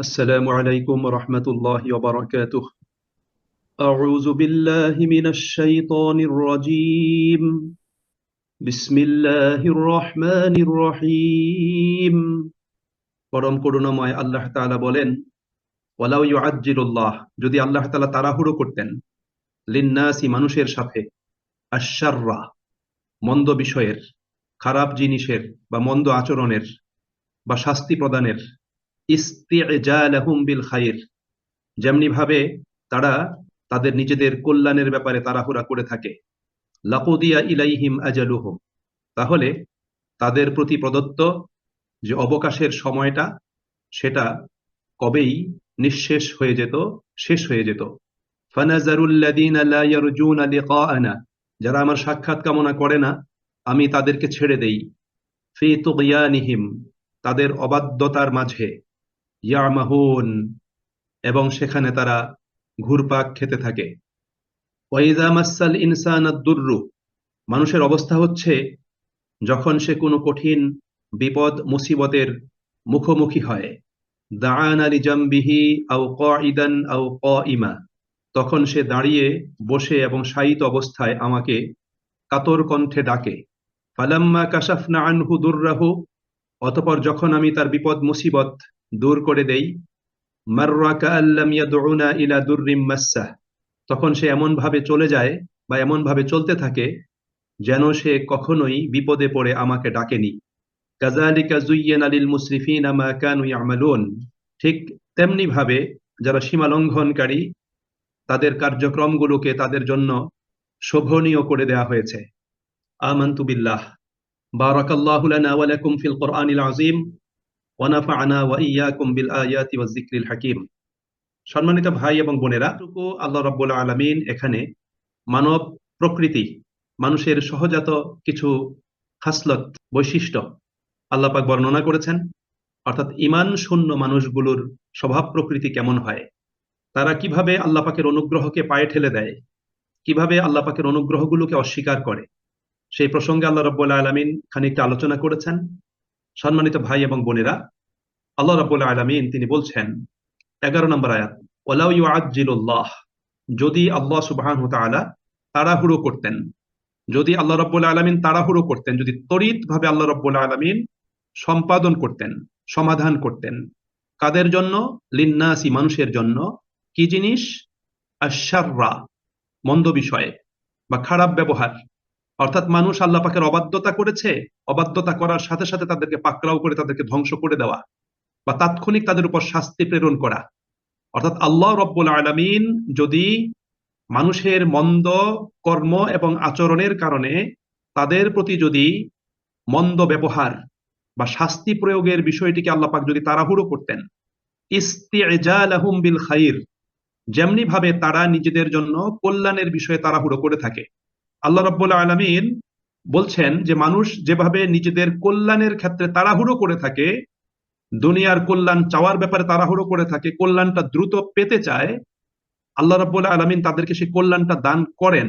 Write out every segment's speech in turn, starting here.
السلام عليكم ورحمة الله وبركاته. أعوذ بالله من الشيطان الرجيم. بسم الله الرحمن الرحيم. পরম করুণাময় আল্লাহ তাআলা বলেন, ওয়ালাউ ইউআজ্জিলুল্লাহ, যদি আল্লাহ তাআলা তাড়াহুড়ো করতেন, লিন্নাসি, মানুষের সাথে, আশ-শাররা, মন্দ বিষয়ের, খারাপ জিনিসের বা মন্দ আচরণের বা শাস্তি প্রদানের, ইস্তি'জালাহুম বিল খাইর, যেমনি ভাবে তারা তাদের নিজেদের কল্যাণের ব্যাপারে তাড়াহুড়া করে থাকে, লাকুদিয়া ইলাইহিম আজালুহুম, তাহলে তাদের প্রতি প্রদত্ত যে অবকাশের সময়টা, সেটা কবেই নিঃশেষ হয়ে যেত, শেষ হয়ে যেত। ফানাজারুল্লাযীনা লা ইয়ারজুনা লিকাআনা, যারা আমার সাক্ষাৎ কামনা করে না, আমি তাদেরকে ছেড়ে দেই, ফি তুগয়ানিহিম, তাদের অবাধ্যতার মাঝে, ইয়ামাহুন, এবং সেখানে তারা ঘুরপাক খেতে থাকে। ওয়াইযা মাসাল ইনসানাদ দুররু, মানুষের অবস্থা হচ্ছে যখন সে কোনো কঠিন বিপদ মুসিবতের মুখোমুখি হয়, দাআনা লিজামবিহি আও কাঈদান আও কাইমা, তখন সে দাঁড়িয়ে, বসে এবং শায়িত অবস্থায় আমাকে কাতর কণ্ঠে ডাকে। ফালাম্মা কাশাফনা আনহু দুররাহু, অতঃপর যখন আমি তার বিপদ মুসিবত দূর করে দেই, মাররা কাআল্লাম ইয়াদউনা ইলা দুররিম মাসসাহ, তখন সে এমন ভাবে চলে যায় বা এমন ভাবে চলতে থাকে যেন সে কখনোই বিপদে পড়ে আমাকে ডাকেনি। কাযালিকা যুয়্যিনা লিল মুসরিফিনা মা কানু ইয়ামালুন, ঠিক তেমনি ভাবে যারা সীমা লঙ্ঘনকারী, তাদের কার্যক্রমগুলোকে তাদের জন্য শোভনীয় করে দেয়া হয়েছে। আমানতু বিল্লাহ। বারাকাল্লাহু লানা ওয়া লাকুম ফিল কুরআনিল আযীম ওয়া নাফা'না ওয়া ইয়্যাকুম বিল আয়াতি ওয়াজ যিকরিল হাকীম। সম্মানিত ভাই এবং বোনেরা, আল্লাহ রাব্বুল আলামিন এখানে মানব প্রকৃতি, মানুষের সহজাত কিছু খাসলত, বৈশিষ্ট্য আল্লাহ পাক বর্ণনা করেছেন। অর্থাৎ ঈমান শূন্য মানুষগুলোর স্বভাব প্রকৃতি কেমন হয়, তারা কিভাবে আল্লাহ পাকের অনুগ্রহকে পায়ে ঠেলে দেয়, কিভাবে আল্লাহ পাকের অনুগ্রহগুলোকে অস্বীকার করে, সেই প্রসঙ্গে আল্লাহ রাব্বুল আলামিন খানিকটা আলোচনা করেছেন। সম্মানিত ভাই এবং বোনেরা, আল্লাহ রাব্বুল আলামিন তিনি বলছেন 11 নম্বর আয়াত, ওয়ালাউ ইউআজ্জিলুল্লাহ, যদি আল্লাহ সুবহানাহু ওয়া তাআলা তাড়াহুড়ো করতেন, যদি আল্লাহ রাব্বুল আলামিন তাড়াহুড়ো করতেন, যদি ত্বরিতভাবে আল্লাহ রাব্বুল আলামিন সম্পাদন করতেন, সমাধান করতেন, কাদের জন্য? লিন্নাসি, মানুষের জন্য। কি জিনিস? আশ-শাররা, মন্দ বিষয়ে বা খারাপ ব্যবহার। অর্থাৎ মানুষ আল্লাহ পাকের অবাধ্যতা করেছে, অবাধ্যতা করার সাথে সাথে তাদেরকে পাকড়াও করে তাদেরকে ধ্বংস করে দেওয়া বা তাৎক্ষণিক তাদের উপর শাস্তি প্রেরণ করা। অর্থাৎ আল্লাহ রাব্বুল আলামিন যদি মানুষের মন্দ কর্ম এবং আচরণের কারণে তাদের প্রতি যদি মন্দ ব্যবহার বা শাস্তি প্রয়োগের বিষয়টিকে আল্লাহ পাক যদি তাড়াহুড়ো করতেন, ইস্তি'জালাহুম বিল খাইর, যেমনি ভাবে তারা নিজেদের জন্য কল্যাণের বিষয়ে তাড়াহুড়ো করে থাকে। আল্লাহ রাব্বুল আলামিন বলছেন যে মানুষ যেভাবে নিজেদের কল্যাণের ক্ষেত্রে তাড়াহুড়ো করে থাকে, দুনিয়ার কল্যাণ চাওয়ার ব্যাপারে তাড়াহুড়ো করে থাকে, কল্যাণটা দ্রুত পেতে চায়, আল্লাহ রাব্বুল আলামিন তাদেরকে সেই কল্যাণটা দান করেন।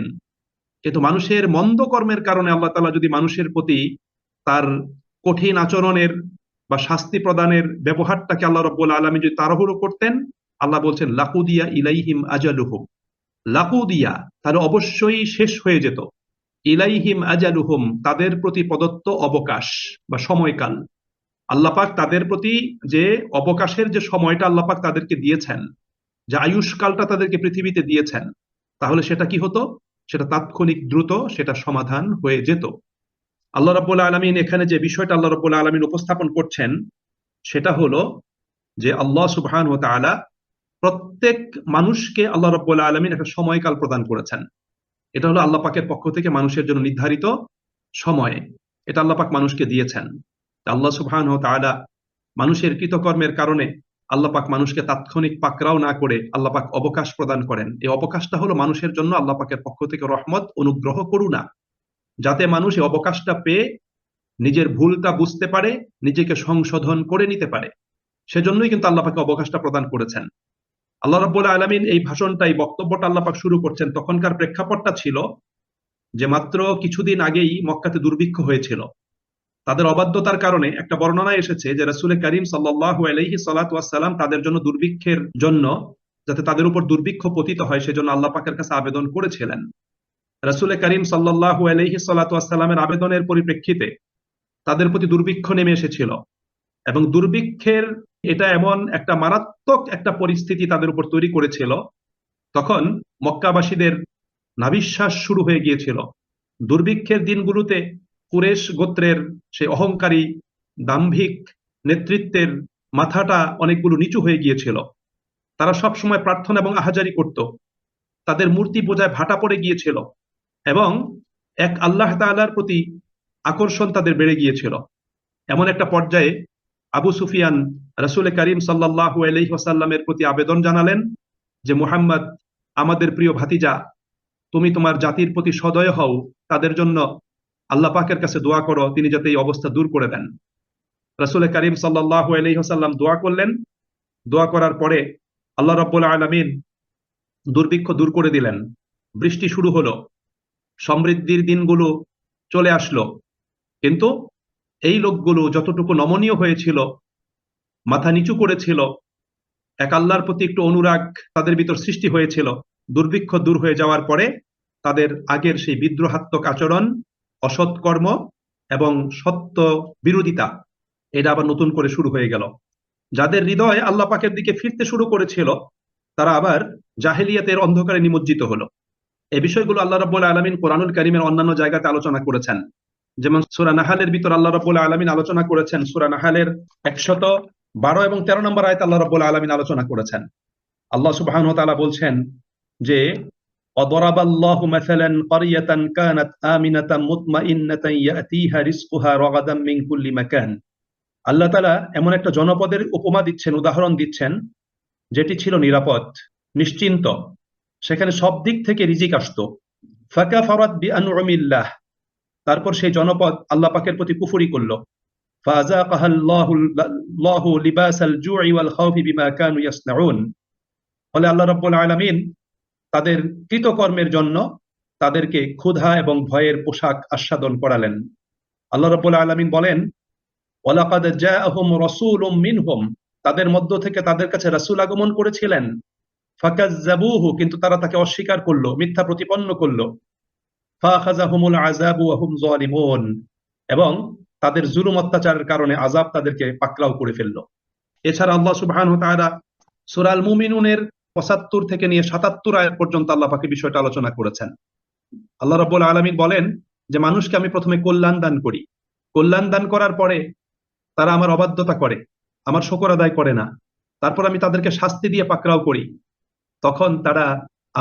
কিন্তু মানুষের মন্দ কর্মের কারণে আল্লাহ তাআলা যদি মানুষের প্রতি তার কঠিন আচরণের বা শাস্তি প্রদানের ব্যবহারটাকে আল্লাহ রাব্বুল আলামিন যদি তাড়াহুড়ো করতেন, আল্লাহ বলছেন লাকুদিয়া ইলাইহিম আজালুহুম, লাকুদিয়া, তাহলে অবশ্যই শেষ হয়ে যেত, ইলাইহিম আজালুহুম, তাদের প্রতি প্রদত্ত অবকাশ বা সময়কাল। আল্লাহ পাক তাদের প্রতি যে অবকাশের যে সময়টা আল্লাহ পাক তাদেরকে দিয়েছেন, যে আয়ুষ্কালটা তাদেরকে পৃথিবীতে দিয়েছেন, তাহলে সেটা কি হতো? সেটা তাৎক্ষণিক দ্রুত সেটা সমাধান হয়ে যেত। আল্লাহ রাব্বুল আলামিন এখানে যে বিষয়টা আল্লাহ রাব্বুল আলামিন উপস্থাপন করছেন, সেটা হলো যে আল্লাহ সুবহানাহু ওয়া তাআলা প্রত্যেক মানুষকে আল্লাহ রাব্বুল আলামিন একটা সময়কাল প্রদান করেছেন। এটা হলো আল্লাহ পাকের পক্ষ থেকে মানুষের জন্য নির্ধারিত সময়, এটা আল্লাহ পাক মানুষকে দিয়েছেন। আল্লাহ সুবহানাহু ওয়া তাআলা মানুষের কৃতকর্মের কারণে আল্লাহ পাক মানুষকে তাৎক্ষণিক পাকড়াও না করে আল্লাহ পাক অবকাশ প্রদান করেন। এই অবকাশটা হলো মানুষের জন্য আল্লাহ পাকের পক্ষ থেকে রহমত, অনুগ্রহ, করুণা, যাতে মানুষ এই অবকাশটা পেয়ে নিজের ভুলটা বুঝতে পারে, নিজেকে সংশোধন করে নিতে পারে। সেজন্যই কিন্তু আল্লাহ পাক অবকাশটা প্রদান করেছেন। আল্লাহ রাব্বুল আলামিন এই ভাষণটা, এই বক্তব্যটা আল্লাহ পাক শুরু করছেন, তখনকার প্রেক্ষাপটটা ছিল যে মাত্র কিছুদিন আগেই মক্কাতে দুর্ভিক্ষ হয়েছিল তাদের অবাধ্যতার কারণে একটা বর্ণনায় এসেছে যে রাসূল করিম সাল্লাল্লাহু আলাইহি সাল্লাতু ওয়াস সালাম তাদের জন্য দুর্ভিক্ষের জন্য, যাতে তাদের উপর দুর্ভিক্ষ পতিত হয় সেজন্য আল্লাহ পাকের কাছে আবেদন করেছিলেন। রাসূল করিম সাল্লাল্লাহু আলাইহি সাল্লাতু ওয়াস সালামের আবেদনের পরিপ্রেক্ষিতে তাদের প্রতি দুর্ভিক্ষ নেমে এসেছিল, এবং দুর্ভিক্ষের এটা এমন একটা মারাত্মক একটা পরিস্থিতি তাদের উপর তৈরি করেছিল, তখন মক্কাবাসীদের নাভিশ্বাস শুরু হয়ে গিয়েছিল। দুর্ভিক্ষের দিনগুলোতে কুরেশ গোত্রের সেই অহংকারী দাম্ভিক নেতৃত্বের মাথাটা অনেকগুলো নিচু হয়ে গিয়েছিল। তারা সব সময় প্রার্থনা এবং আহাজারি করত, তাদের মূর্তি পূজায় ভাটা পড়ে গিয়েছিল, এবং এক আল্লাহ তাআলার প্রতি আকর্ষণ তাদের বেড়ে গিয়েছিল। এমন একটা পর্যায়ে আবু সুফিয়ান রাসূল করিম সাল্লাল্লাহু আলাইহি ওয়াসাল্লামের প্রতি আবেদন জানালেন যে, মুহাম্মদ, আমাদের প্রিয় ভাতিজা, তুমি তোমার জাতির প্রতি সদয় হও, তাদের জন্য আল্লাহ পাকের কাছে দোয়া করো, তিনি যাতে এই অবস্থা দূর করে দেন। রাসূল করিম সাল্লাল্লাহু আলাইহি ওয়াসাল্লাম দোয়া করলেন। দোয়া করার পরে আল্লাহ রাব্বুল আলামিন দুর্ভিক্ষ দূর করে দিলেন, বৃষ্টি শুরু হলো, সমৃদ্ধির দিনগুলো চলে আসলো। কিন্তু এই লোকগুলো যতটুকু নমনীয় হয়েছিল, মাথা নিচু করেছিল, এক আল্লাহর প্রতি একটু অনুরাগ তাদের ভিতর সৃষ্টি হয়েছিল, দুর্ভিক্ষ দূর হয়ে যাওয়ার পরে তাদের আগের সেই বিদ্রোহাত্মক আচরণ, অসৎকর্ম এবং সত্য বিরোধিতা, এটা আবার নতুন করে শুরু হয়ে গেল। যাদের হৃদয় আল্লাহ পাকের দিকে ফিরতে শুরু করেছিল, তারা আবার জাহেলিয়াতের অন্ধকারে নিমজ্জিত হলো। এই বিষয়গুলো আল্লাহ রাব্বুল আলামিন কোরআনুল কারীমের অন্যান্য জায়গাতে আলোচনা করেছেন। যেমন সূরা নাহালের ভিতর আল্লাহ রাব্বুল আলামিন আলোচনা করেছেন, সূরা নাহালের 112 এবং 13 নম্বর আয়াতে আল্লাহ রাব্বুল আলামিন আলোচনা করেছেন। আল্লাহ সুবহানাহু ওয়া তাআলা বলছেন যে, অদরাবাল্লাহু মাসালান ক্বরিয়াতান কানাত আমিনাতান মুতমাইন্নাতান ইয়াতিহা রিজকুহা রাগাদাম মিন কুল্লি মাকান। আল্লাহ তাআলা এমন একটা জনপদের উপমা দিচ্ছেন, উদাহরণ দিচ্ছেন, যেটি ছিল নিরাপদ, নিশ্চিন্ত, সেখানে সব দিক থেকে রিজিক আসতো। ফাকাফারাত বিআনউমিল্লাহ, তারপর সেই জনপদ আল্লাহ পাকের প্রতি কুফরি করলো। ফাযাকাহাল্লাহু লিবাসাল জুই ওয়াল খাউফি বিমা কানু ইয়াসনাউন। ফলে আল্লাহ রাব্বুল আলামিন তাদের কৃতকর্মের জন্য তাদেরকে ক্ষুধা এবং ভয়ের পোশাক আস্বাদন করালেন। আল্লাহ রাব্বুল আলামিন বলেন, ওয়ালাকাদ জাআহুম রাসূলুম মিনহুম, তাদের মধ্য থেকে তাদের কাছে রাসূল আগমন করেছিলেন। ফাকাজ্জাবুহু, কিন্তু তারা তাকে অস্বীকার করলো, মিথ্যা প্রতিপন্ন করলো। ফাআখাযাহুমুল আযাবু ওয়া হুম যালিমুন, এবং তাদের জুলুম অত্যাচারের কারণে আযাব তাদেরকে পাকড়াও করে ফেললো। এছাড়া আল্লাহ সুবহানাহু ওয়া তাআলা সূরা আল মুমিনুনের 75 থেকে নিয়ে 77 আয়াত পর্যন্ত আল্লাহ পাক এই বিষয়টা আলোচনা করেছেন। আল্লাহ রাব্বুল আলামিন বলেন যে, মানুষকে আমি প্রথমে কল্যাণ দান করি, কল্যাণ দান করার পরে তারা আমার অবাধ্যতা করে, আমার শুকর আদায় করে না, তারপর আমি তাদেরকে শাস্তি দিয়ে পাকড়াও করি। তখন তারা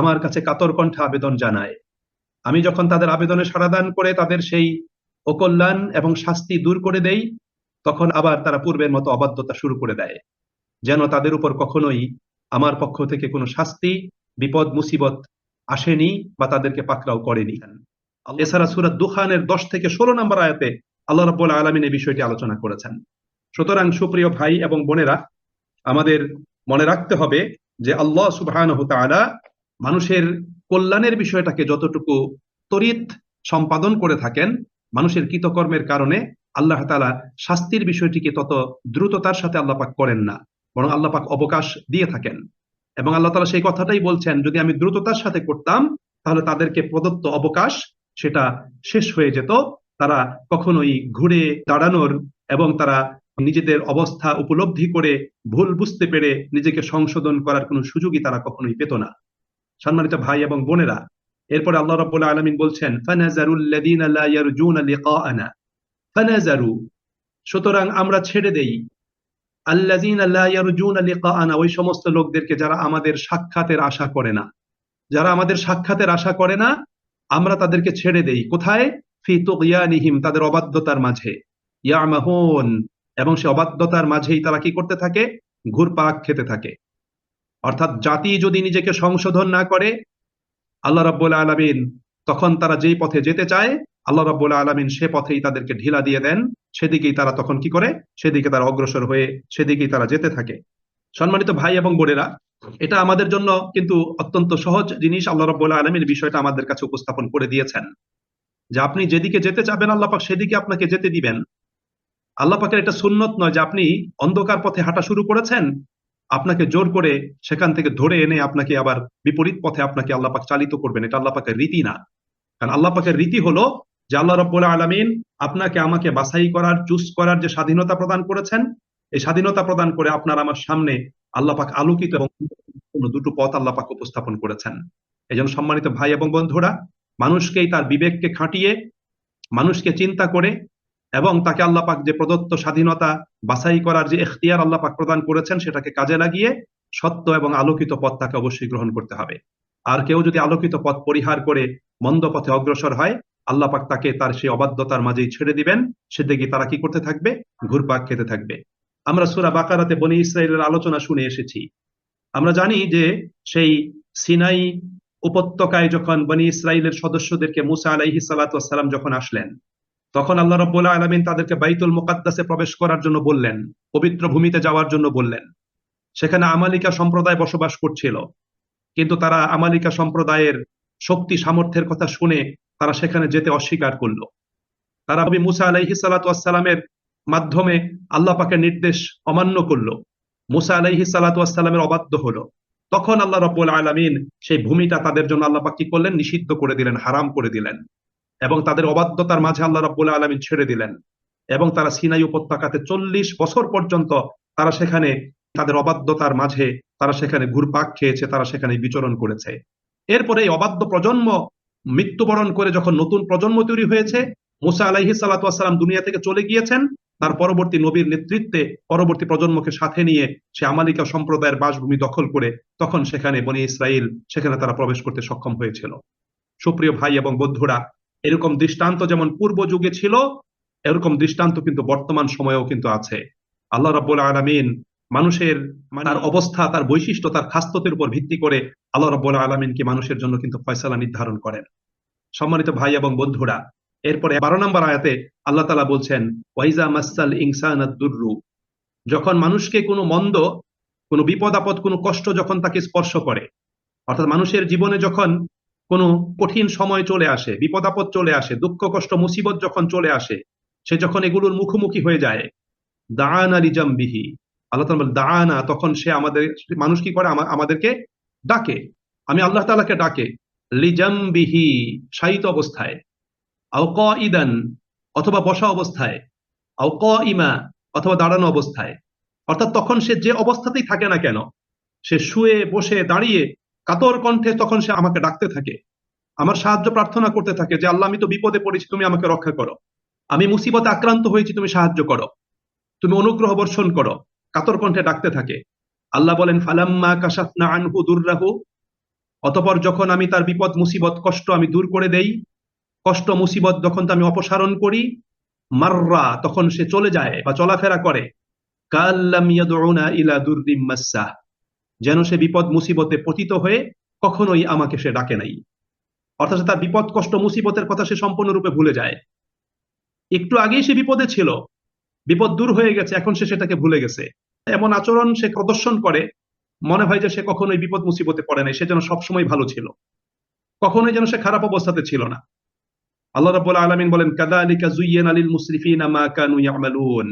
আমার কাছে কাতর কণ্ঠে আবেদন জানায়। আমি যখন তাদের আবেদনে সাড়া দান করে তাদের সেই অকল্যাণ এবং শাস্তি দূর করে দেই, তখন আবার তারা পূর্বের মতো অবাধ্যতা শুরু করে দেয়, যেন তাদের উপর কখনোই আমার পক্ষ থেকে কোনো শাস্তি, বিপদ, মুসিবত আসেনি বা তাদেরকে পাকড়াও করেনি। এছাড়া সূরা দুখানের 10 থেকে 16 নম্বর আয়াতে আল্লাহ রাব্বুল আলামিন এই বিষয়টি আলোচনা করেছেন। সুতরাং সুপ্রিয় ভাই এবং বোনেরা, আমাদের মনে রাখতে হবে যে আল্লাহ সুবহানাহু ওয়া তাআলা মানুষের কল্যাণের বিষয়টাকে যতটুকু তড়িৎ সম্পাদন করে থাকেন, মানুষের কৃতকর্মের কারণে আল্লাহ তাআলা শাস্তির বিষয়টিকে তত দ্রুততার সাথে আল্লাহ পাক করেন না, বরং আল্লাহ পাক অবকাশ দিয়ে থাকেন। এবং আল্লাহ তাআলা সেই কথাটাই বলছেন, যদি আমি দ্রুততার সাথে করতাম তাহলে তাদেরকে প্রদত্ত অবকাশ সেটা শেষ হয়ে যেত, তারা কখনোই ঘুরে দাঁড়ানোর এবং তারা নিজেদের অবস্থা উপলব্ধি করে ভুল বুঝতে পেরে নিজেকে সংশোধন করার কোনো সুযোগই তারা কখনোই পেত না। সম্মানিত ভাই এবং বোনেরা, এরপরে আল্লাহ রাব্বুল আলামিন বলছেন, ফানাজারুল লাযিনা লা ইয়ারজুনা লিকাআনা, ফানাজারু, সুতরাং আমরা ছেড়ে দেই, আল্লাযিনা লা ইয়ারজুনা লিকাআনা, ওই সমস্ত লোকদেরকে যারা আমাদের সাক্ষাতের আশা করে না, যারা আমাদের সাক্ষাতের আশা করে না, আমরা তাদেরকে ছেড়ে দেই। কোথায়? ফি তুগয়ানিহিম, তাদের অবাধ্যতার মাঝে, ইয়ামাহুন, এবং সে অবাধ্যতার মাঝেই তারা কি করতে থাকে? ঘুরপাক খেতে থাকে। অর্থাৎ জাতি যদি নিজেকে সংশোধন না করে, আল্লাহ রাব্বুল আলামিন তখন তারা যেই পথে যেতে চায়, আল্লাহ রাব্বুল আলামিন সে পথেই তাদেরকে ঢিলা দিয়ে দেন, সেদিকেই তারা তখন কি করে? সেদিকে তারা অগ্রসর হয়ে সেদিকেই তারা যেতে থাকে। সম্মানিত ভাই এবং বোনেরা, এটা আমাদের জন্য কিন্তু অত্যন্ত সহজ জিনিস আল্লাহ রাব্বুল আলামিন বিষয়টা আমাদের কাছে উপস্থাপন করে দিয়েছেন, যে আপনি যেদিকে যেতে চাবেন আল্লাহ পাক সেদিকে আপনাকে যেতে দিবেন। আল্লাহ পাকের এটা সুন্নত নয় যে আপনি অন্ধকার পথে হাঁটা শুরু করেছেন, আপনাকে জোর করে সেখান থেকে ধরে এনে আপনাকে আবার বিপরীত পথে আপনাকে আল্লাহ পাক চালিত করবেন। এটা আল্লাহ পাকের রীতি না। কারণ আল্লাহ পাকের রীতি হলো যে আল্লাহ রাব্বুল আলামিন আপনাকে আমাকে বাছাই করার, চুজ করার যে স্বাধীনতা প্রদান করেছেন, এই স্বাধীনতা প্রদান করে আপনার আমার সামনে আল্লাহ পাক আলোকিত এবং দুটো পথ আল্লাহ পাক উপস্থাপন করেছেন। এই জন্য সম্মানিত ভাই এবং বন্ধুরা, মানুষকেই তার বিবেককে খাটিয়ে, মানুষকে চিন্তা করে এবং তাকে আল্লাহ পাক যে প্রদত্ত স্বাধীনতা বাছাই করার যে এখতিয়ার আল্লাহ পাক প্রদান করেছেন, সেটাকে কাজে লাগিয়ে সত্য এবং আলোকিত পথ তাকে অবশ্যই গ্রহণ করতে হবে। আর কেউ যদি আলোকিত পথ পরিহার করে মন্দ পথে অগ্রসর হয়, আল্লাহ পাক তাকে তার সেই অবাধ্যতার মাঝেই ছেড়ে দিবেন। সেদিকে তারা কি করতে থাকবে? ঘুরপাক খেতে থাকবে। আমরা সূরা বাকারাতে বনী ইসরাইলের আলোচনা শুনে এসেছি। আমরা জানি যে সেই সিনাই উপত্যকায় যখন বনী ইসরাইলের সদস্যদেরকে মুসা আলাইহিস সালাতু ওয়াস সালাম যখন আসলেন, তখন আল্লাহ রাব্বুল আলামিন তাদেরকে বাইতুল মুকাদ্দাসে প্রবেশ করার জন্য বললেন, পবিত্র ভূমিতে যাওয়ার জন্য বললেন। সেখানে আমালিকা সম্প্রদায় বসবাস করছিল, কিন্তু তারা আমালিকা সম্প্রদায়ের শক্তি সামর্থ্যের কথা শুনে তারা সেখানে যেতে অস্বীকার করলো। তারা নবী মুসা আলাইহিস সালাতু ওয়াস সালামের মাধ্যমে আল্লাহ পাকের নির্দেশ অমান্য করলো, মুসা আলাইহিস সালাতু ওয়াস সালামের অবাধ্য হলো। তখন আল্লাহ রাব্বুল আলামিন সেই ভূমিটা তাদের জন্য আল্লাহ পাক কি করলেন? নিষিদ্ধ করে দিলেন, হারাম করে দিলেন। এবং তাদের অবাধ্যতার মাঝে আল্লাহ রাব্বুল আলামিন ছেড়ে দিলেন। এবং তারা সিনাই উপত্যকাতে 40 বছর পর্যন্ত তারা সেখানে তাদের অবাধ্যতার মাঝে তারা সেখানে ঘুরপাক খেয়েছে, তারা সেখানে বিচরণ করেছে। এরপরে এই অবাধ্য প্রজন্ম মৃত্যুবরণ করে যখন নতুন প্রজন্ম তৈরি হয়েছে, মুসা আলাইহিস সালাতু ওয়াস সালাম দুনিয়া থেকে চলে গিয়েছেন, তার পরবর্তী নবীর নেতৃত্বে পরবর্তী প্রজন্মকে সাথে নিয়ে সে আমালিকা সম্প্রদায়ের বাসভূমি দখল করে তখন সেখানে বনী ইসরাইল সেখানে তারা প্রবেশ করতে সক্ষম হয়েছিল। সুপ্রিয় ভাই এবং বন্ধুরা, এরকম দৃষ্টান্ত যেমন পূর্ব যুগে ছিল, এরকম দৃষ্টান্ত কিন্তু বর্তমান সময়েও কিন্তু আছে। আল্লাহ রাব্বুল আলামিন মানুষের তার অবস্থা, তার বৈশিষ্ট্য, তার খাসলতের উপর ভিত্তি করে আল্লাহ রাব্বুল আলামিন কি মানুষের জন্য কিন্তু ফয়সালা নির্ধারণ করেন। সম্মানিত ভাই এবং বন্ধুরা, এরপরে 12 নম্বর আয়াতে আল্লাহ তাআলা বলছেন, ওয়াইজা মাসাল ইনসানা দুররু, যখন মানুষকে কোনো মন্দ, কোনো বিপদ আপদ, কোনো কষ্ট যখন তাকে স্পর্শ করে, অর্থাৎ মানুষের জীবনে যখন কোনো কঠিন সময় চলে আসে, বিপদ আপদ চলে আসে, দুঃখ কষ্ট মুসিবত যখন চলে আসে, সে যখন এগুলোর মুখোমুখি হয়ে যায়, দাআনা লিজামবিহি, আল্লাহ তাআলা বলেন দাআনা, তখন সে আমাদের, মানুষ কি করে? আমাদেরকে ডাকে। আমি আল্লাহ তাআলাকে ডাকে, লিজামবিহি, শায়িত অবস্থায়, আও কাইদান, অথবা বসা অবস্থায়, আও কাইমা, অথবা দাঁড়ানো অবস্থায়। অর্থাৎ তখন সে যে অবস্থাতেই থাকে না কেন, সে শুয়ে বসে দাঁড়িয়ে কাতর কণ্ঠে তখন সে আমাকে ডাকতে থাকে, আমার সাহায্য প্রার্থনা করতে থাকে যে আল্লাহ আমি তো বিপদে পড়েছি, তুমি আমাকে রক্ষা করো, আমি মুসিবতে আক্রান্ত হয়েছি, তুমি সাহায্য করো, তুমি অনুগ্রহ বর্ষণ করো, কাতর কণ্ঠে ডাকতে থাকে। আল্লাহ বলেন ফালাম্মা কাশাফনা আনহু দুররাহু, অতঃপর যখন আমি তার বিপদ মুসিবত কষ্ট আমি দূর করে দেই, কষ্ট মুসিবত যখন আমি অপসারণ করি, মাররা, তখন সে চলে যায় বা চলাফেরা করে, কাল্লাম ইয়াদউনা ইলা দুররিম মাসসা, যেন সে বিপদ মুসিবতে পতিত হয়ে কখনোই আমাকে সে ডাকে নাই। অর্থাৎ তার বিপদ কষ্ট মুসিবতের কথা সে সম্পূর্ণরূপে ভুলে যায়। একটু আগেই সে বিপদে ছিল, বিপদ দূর হয়ে গেছে, এখন সে সেটাকে ভুলে গেছে। এমন আচরণ সে প্রদর্শন করে, মনে হয় যে সে কখনোই বিপদ মুসিবতে পড়ে নাই, সে যেন সবসময় ভালো ছিল, কখনোই যেন সে খারাপ অবস্থাতে ছিল না। আল্লাহ রাব্বুল আলামিন বলেন কাযালিকা যুয়্যিনা লিল মুসরিফিনা মা কানু ইয়ামালুন,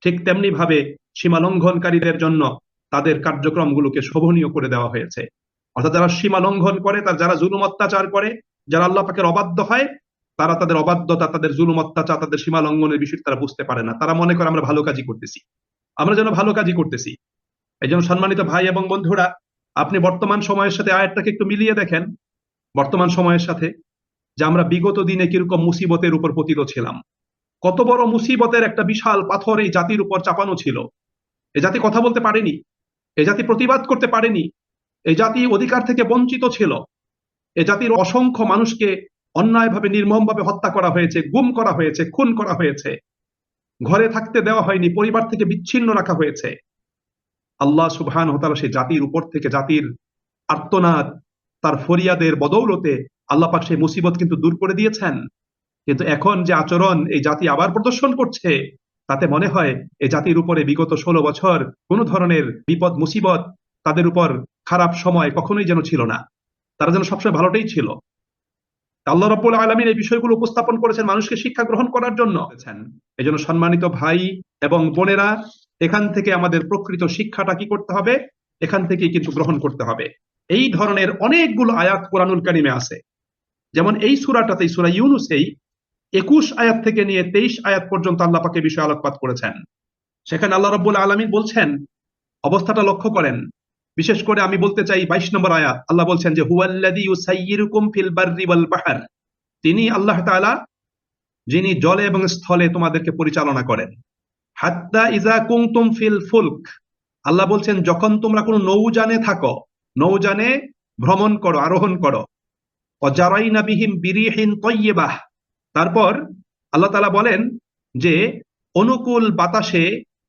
ঠিক তেমনি ভাবে সীমা লঙ্ঘনকারীদের জন্য তাদের কার্যক্রমগুলোকে শোভনীয় করে দেওয়া হয়েছে। অর্থাৎ যারা সীমা লঙ্ঘন করে, তার যারা জুলুম অত্যাচার করে, যারা আল্লাহ পাকের অবাধ্য হয়, তারা তাদের অবাধ্যতা, তাদের জুলুম অত্যাচার, তাদের সীমা লঙ্ঘনের বিষয়টি তারা বুঝতে পারে না। তারা মনে করে আমরা ভালো কাজই করতেছি, আমরা যেন ভালো কাজই করতেছি। এই জন্য সম্মানিত ভাই এবং বন্ধুরা, আপনি বর্তমান সময়ের সাথে আয়াতটাকে একটু মিলিয়ে দেখেন, বর্তমান সময়ের সাথে, যে আমরা বিগত দিনে কিরকম মুসিবতের উপর পতিত ছিলাম। কত বড় মুসিবতের একটা বিশাল পাথর এই জাতির উপর চাপানো ছিল। এ জাতি কথা বলতে পারেনি, এ জাতি প্রতিবাদ করতে পারেনি, এ জাতি অধিকার থেকে বঞ্চিত ছিল। এ জাতির অসংখ্য মানুষকে অন্যায়ভাবে নির্মমভাবে হত্যা করা হয়েছে, গুম করা হয়েছে, খুন করা হয়েছে, ঘরে থাকতে দেওয়া হয়নি, পরিবার থেকে বিচ্ছিন্ন রাখা হয়েছে। আল্লাহ সুবহানাহু ওয়া তাআলা সেই জাতির উপর থেকে, জাতির আর্তনাদ, তার ফরিয়াদের বদৌলতে আল্লাহ পাক সেই মুসিবত কিন্তু দূর করে দিয়েছেন। কিন্তু এখন যে আচরণ এই জাতি আবার প্রদর্শন করছে, তাতে মনে হয় এই জাতির উপরে বিগত 16 বছর কোন ধরনের বিপদ মুসিবত, তাদের উপর খারাপ সময় কখনোই যেন ছিল না, তারা যেন সবসময় ভালোটাই ছিল। আল্লাহ রাব্বুল আলামিন এই বিষয়গুলো উপস্থাপন করেছেন মানুষকে শিক্ষা গ্রহণ করার জন্য। এজন্য সম্মানিত ভাই এবং বোনেরা, এখান থেকে আমাদের প্রকৃত শিক্ষাটা কি করতে হবে, এখান থেকেই কিন্তু গ্রহণ করতে হবে। এই ধরনের অনেকগুলো আয়াত কোরআনুল কারীমে আছে। যেমন এই সূরাটাতে, সূরা ইউনূসেই 21 আয়াত থেকে নিয়ে 23 আয়াত পর্যন্ত আল্লাহ পাক এই বিষয়ে আলোকপাত করেছেন। সেখানে আল্লাহ রাব্বুল আলামিন বলছেন, অবস্থাটা লক্ষ্য করেন, বিশেষ করে আমি বলতে চাই 22 নম্বর আয়াত। আল্লাহ বলছেন যে হুয়াল্লাযী ইউসাইয়িরুকুম ফিল বাররি ওয়াল বাহর, তিনি আল্লাহ তাআলা যিনি জলে এবং স্থলে তোমাদেরকে পরিচালনা করেন। হাত্তা ইযা কুনতুম ফিল ফুলক, আল্লাহ বলছেন যখন তোমরা কোনো নৌযানে থাকো, নৌযানে ভ্রমণ করো, আরোহণ করো। ওয়াজারাইনা বিহিম বিরিহিন তাইয়্যিবাহ, তারপর আল্লাহ তাআলা বলেন যে অনুকূল বাতাসে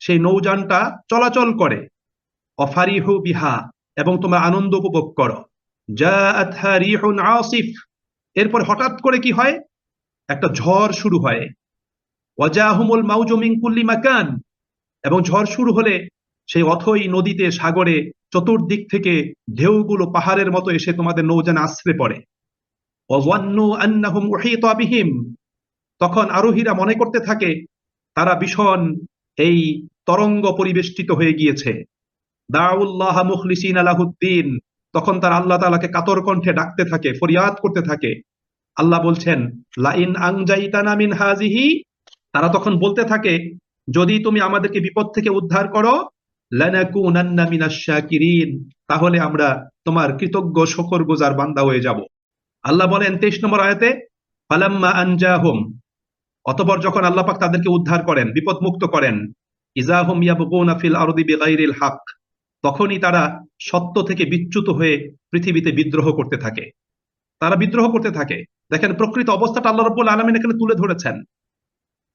সেই নৌযানটা চলাচল করে। অফারিহু বিহা, এবং তোমরা আনন্দ উপভোগ করো। জাআতহা রিহুন আসিফ, এরপর হঠাৎ করে কি হয়, একটা ঝড় শুরু হয়। ওয়াজাহুমুল মাউজু মিন কুল্লি মাকান, এবং ঝড় শুরু হলে সেই অথই নদীতে, সাগরে চতুর্দিক থেকে ঢেউগুলো পাহাড়ের মতো এসে তোমাদের নৌযানে আশ্রে পড়ে। ওয়াযান্নু আন্নাহুম উহীতা বিহিম, তখন আরোহীরা মনে করতে থাকে তারা ভীষণ এই তরঙ্গ পরিবেষ্টিত হয়ে গিয়েছে। দাউল্লাহ মুখলিসিনা লাহুদ্দিন, তখন তারা আল্লাহ তাআলাকে কাতর কণ্ঠে ডাকতে থাকে, ফরিয়াদ করতে থাকে। আল্লাহ বলছেন লাইন আনজাইতানা মিন হাযিহি, তারা তখন বলতে থাকে যদি তুমি আমাদেরকে বিপদ থেকে উদ্ধার করো, লানাকুনান্না মিনাশ শাকিরিন, তাহলে আমরা তোমার কৃতজ্ঞ শুকরগুজার বান্দা হয়ে যাব। আল্লাহ বলেন 23 নম্বর আয়াতে, ফালাম্মা আনজাহুম, অতঃপর যখন আল্লাহ পাক তাদেরকে উদ্ধার করেন, বিপদ মুক্ত করেন, ইজাহুম ইয়াবগুনা ফিল আরদি বিগাইরিল হক, তখনই তারা সত্য থেকে বিচ্যুত হয়ে পৃথিবীতে বিদ্রোহ করতে থাকে। তারা বিদ্রোহ করতে থাকে। দেখেন প্রকৃত অবস্থাটা আল্লাহ রাব্বুল আলামিন এখানে তুলে ধরেছেন।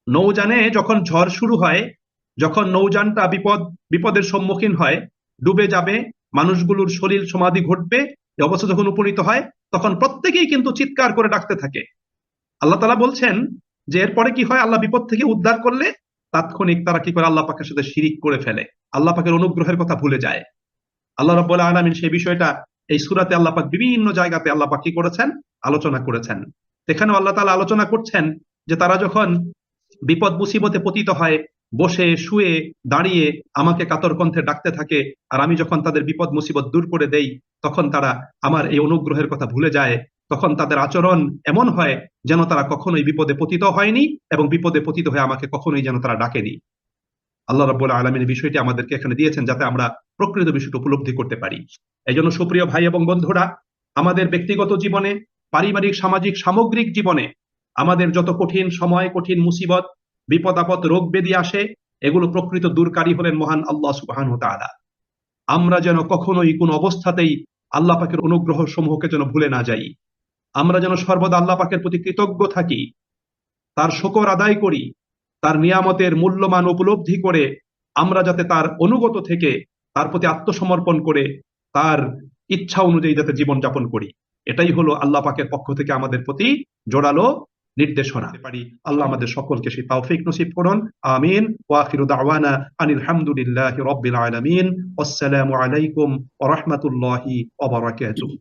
নৌযানে যখন ঝড় শুরু হয়, যখন নৌযানটা বিপদের সম্মুখীন হয়, ডুবে যাবে, মানুষগুলোর শরীর সমাধি ঘটবে, এই অবস্থা যখন উপনীত হয়, তখন প্রত্যেকেই কিন্তু চিৎকার করে ডাকতে থাকে। আল্লাহ তাআলা বলছেন যে এরপরে কি হয়, আল্লাহ বিপদ থেকে উদ্ধার করলে তাৎক্ষণিক তারা কি করে, আল্লাহ পাকের সাথে শিরিক করে ফেলে, আল্লাহ পাকের অনুগ্রহের কথা ভুলে যায়। আল্লাহ রাব্বুল আলামিন সেই বিষয়টা এই সূরাতে আল্লাহ পাক বিভিন্ন জায়গাতে আল্লাহ পাক কি করেছেন, আলোচনা করেছেন। এখানেও আল্লাহ তাআলা আলোচনা করছেন যে তারা যখন বিপদ মুসিবতে পতিত হয়, বসে শুয়ে দাঁড়িয়ে আমাকে কাতর কণ্ঠে ডাকতে থাকে, আর আমি যখন তাদের বিপদ মুসিবত দূর করে দেই, তখন তারা আমার এই অনুগ্রহের কথা ভুলে যায়। তখন তাদের আচরণ এমন হয় যেন তারা কখনোই বিপদে পতিত হয়নি, এবং বিপদে পতিত হয়ে আমাকে কখনোই যেন তারা ডাকেনি। আল্লাহ রাব্বুল আলামিন এই বিষয়টি আমাদেরকে এখানে দিয়েছেন যাতে আমরা প্রকৃত বিষয়টা উপলব্ধি করতে পারি। এই জন্য সুপ্রিয় ভাই এবং বন্ধুরা, আমাদের ব্যক্তিগত জীবনে, পারিবারিক, সামাজিক, সামগ্রিক জীবনে আমাদের যত কঠিন সময়, কঠিন মুসিবত, বিপদ আপদ, রোগ ব্যাধি আসে, এগুলো প্রকৃত দূরকারী হলেন মহান আল্লাহ সুবহানাহু ওয়া তাআলা। আমরা যেন কখনোই কোনো অবস্থাতেই আল্লাহ পাকের অনুগ্রহ সমূহকে যেন ভুলে না যাই। আমরা যেন সর্বদা আল্লাহ পাকের প্রতি কৃতজ্ঞ থাকি, তার শুকর আদায় করি, তার নিয়ামতের মূল্যমান উপলব্ধি করে আমরা যাতে তার অনুগত থেকে তার প্রতি আত্মসমর্পণ করে তার ইচ্ছা অনুযায়ী যাতে জীবন যাপন করি। এটাই হলো আল্লাহ পাকের পক্ষ থেকে আমাদের প্রতি জোরালো নির্দেশনা। আল্লাহ আমাদের সকলকে সেই তৌফিক নসিব করুন। আমিন। ওয়া আখিরু দাওয়ানা আনিল হামদুলিল্লাহি রাব্বিল আলামিন। আসসালামু আলাইকুম ওয়া রাহমাতুল্লাহি ওয়া বারাকাতুহু।